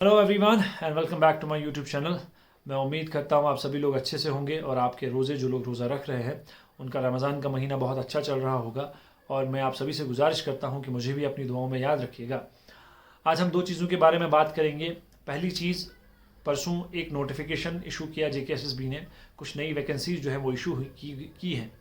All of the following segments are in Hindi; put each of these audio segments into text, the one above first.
Hello everyone and welcome back to my YouTube channel. मैं उम्मीद करता हूँ आप सभी लोग अच्छे से होंगे और आपके रोज़े जो लोग रोज़ा रख रहे हैं उनका रमज़ान का महीना बहुत अच्छा चल रहा होगा। और मैं आप सभी से गुजारिश करता हूँ कि मुझे भी अपनी दुआओं में याद रखिएगा। आज हम दो चीज़ों के बारे में बात करेंगे। पहली चीज़, परसों एक नोटिफिकेशन इशू किया JKSSB ने, कुछ नई वैकेंसीज जो है वो इशू की हैं।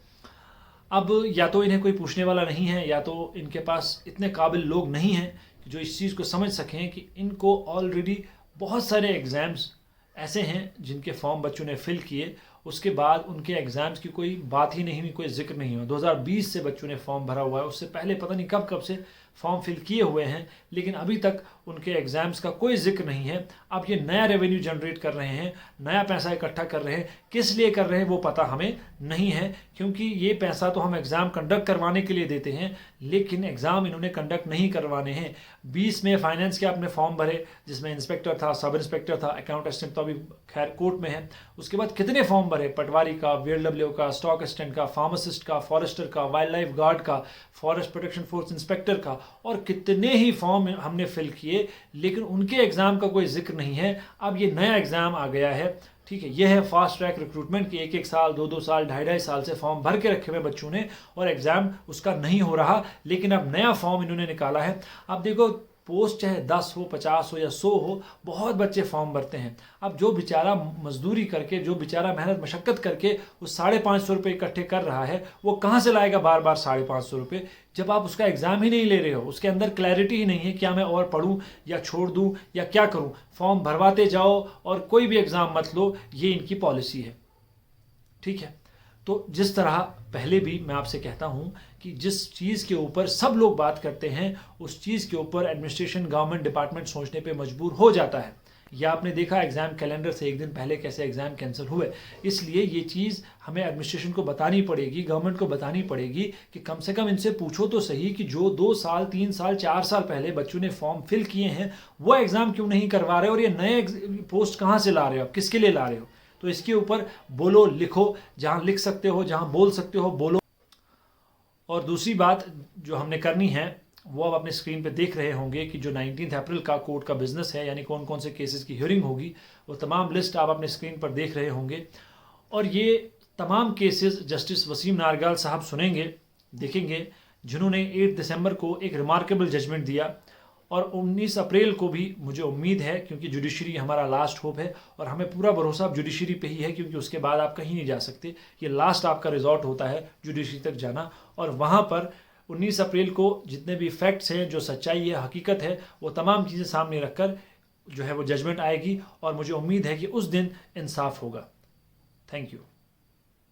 अब या तो इन्हें कोई पूछने वाला नहीं है या तो इनके पास इतने काबिल लोग नहीं हैं कि जो इस चीज़ को समझ सकें कि इनको ऑलरेडी बहुत सारे एग्ज़ाम्स ऐसे हैं जिनके फॉर्म बच्चों ने फिल किए, उसके बाद उनके एग्ज़ाम्स की कोई बात ही नहीं हुई, कोई जिक्र नहीं हुआ। 2020 से बच्चों ने फॉर्म भरा हुआ है, उससे पहले पता नहीं कब कब से फॉर्म फिल किए हुए हैं, लेकिन अभी तक उनके एग्ज़ाम्स का कोई जिक्र नहीं है। अब ये नया रेवेन्यू जनरेट कर रहे हैं, नया पैसा इकट्ठा कर रहे हैं, किस लिए कर रहे हैं वो पता हमें नहीं है, क्योंकि ये पैसा तो हम एग्ज़ाम कंडक्ट करवाने के लिए देते हैं, लेकिन एग्ज़ाम इन्होंने कंडक्ट नहीं करवाने हैं। 20 में फाइनेंस के आपने फॉर्म भरे जिसमें इंस्पेक्टर था, सब इंस्पेक्टर था, अकाउंट असिस्टेंट तो अभी खैर कोर्ट में है। उसके बाद कितने फॉर्म भरे, पटवारी का, VLW का, स्टॉक असिस्टेंट का, फार्मासिस्ट का, फॉरेस्टर का, वाइल्ड लाइफ गार्ड का, फॉरेस्ट प्रोटेक्शन फोर्स इंस्पेक्टर का, और कितने ही फॉर्म हमने फिल किए, लेकिन उनके एग्ज़ाम का कोई जिक्र नहीं है। अब ये नया एग्ज़ाम आ गया है, ठीक है, यह है फास्ट ट्रैक रिक्रूटमेंट की 1-1 साल, 2-2 साल, 2.5 साल से फॉर्म भर के रखे हुए बच्चों ने और एग्ज़ाम उसका नहीं हो रहा, लेकिन अब नया फॉर्म इन्होंने निकाला है। अब देखो, पोस्ट चाहे 10 हो, 50 हो या 100 हो, बहुत बच्चे फॉर्म भरते हैं। अब जो बेचारा मजदूरी करके, जो बेचारा मेहनत मशक्क़त करके उस 550 रुपये इकट्ठे कर रहा है, वो कहाँ से लाएगा बार बार 550 रुपये, जब आप उसका एग्ज़ाम ही नहीं ले रहे हो, उसके अंदर क्लैरिटी ही नहीं है क्या मैं और पढ़ूँ या छोड़ दूँ या क्या करूँ। फॉर्म भरवाते जाओ और कोई भी एग्ज़ाम मत लो, ये इनकी पॉलिसी है, ठीक है। तो जिस तरह पहले भी मैं आपसे कहता हूं कि जिस चीज़ के ऊपर सब लोग बात करते हैं, उस चीज़ के ऊपर एडमिनिस्ट्रेशन, गवर्नमेंट डिपार्टमेंट सोचने पे मजबूर हो जाता है। या आपने देखा एग्ज़ाम कैलेंडर से एक दिन पहले कैसे एग्ज़ाम कैंसिल हुए। इसलिए ये चीज़ हमें एडमिनिस्ट्रेशन को बतानी पड़ेगी, गवर्नमेंट को बतानी पड़ेगी कि कम से कम इनसे पूछो तो सही कि जो 2 साल, 3 साल, 4 साल पहले बच्चों ने फॉर्म फिल किए हैं वो एग्ज़ाम क्यों नहीं करवा रहे, और ये नए पोस्ट कहाँ से ला रहे हो, आप किसके लिए ला रहे हो। तो इसके ऊपर बोलो, लिखो, जहां लिख सकते हो, जहां बोल सकते हो बोलो। और दूसरी बात जो हमने करनी है वो अब अपने स्क्रीन पे देख रहे होंगे कि जो 19 अप्रैल का कोर्ट का बिजनेस है, यानी कौन कौन से केसेस की हियरिंग होगी, वो तमाम लिस्ट आप अपने स्क्रीन पर देख रहे होंगे। और ये तमाम केसेस जस्टिस वसीम नारगाल साहब सुनेंगे, देखेंगे, जिन्होंने 8 दिसंबर को एक रिमार्केबल जजमेंट दिया। और 19 अप्रैल को भी मुझे उम्मीद है, क्योंकि जुडिशरी हमारा लास्ट होप है और हमें पूरा भरोसा अब जुडिशरी पे ही है, क्योंकि उसके बाद आप कहीं नहीं जा सकते। ये लास्ट आपका रिजॉर्ट होता है जुडिशरी तक जाना, और वहाँ पर 19 अप्रैल को जितने भी फैक्ट्स हैं, जो सच्चाई है, हकीकत है, वो तमाम चीज़ें सामने रखकर जो है वो जजमेंट आएगी, और मुझे उम्मीद है कि उस दिन इंसाफ होगा। Thank you.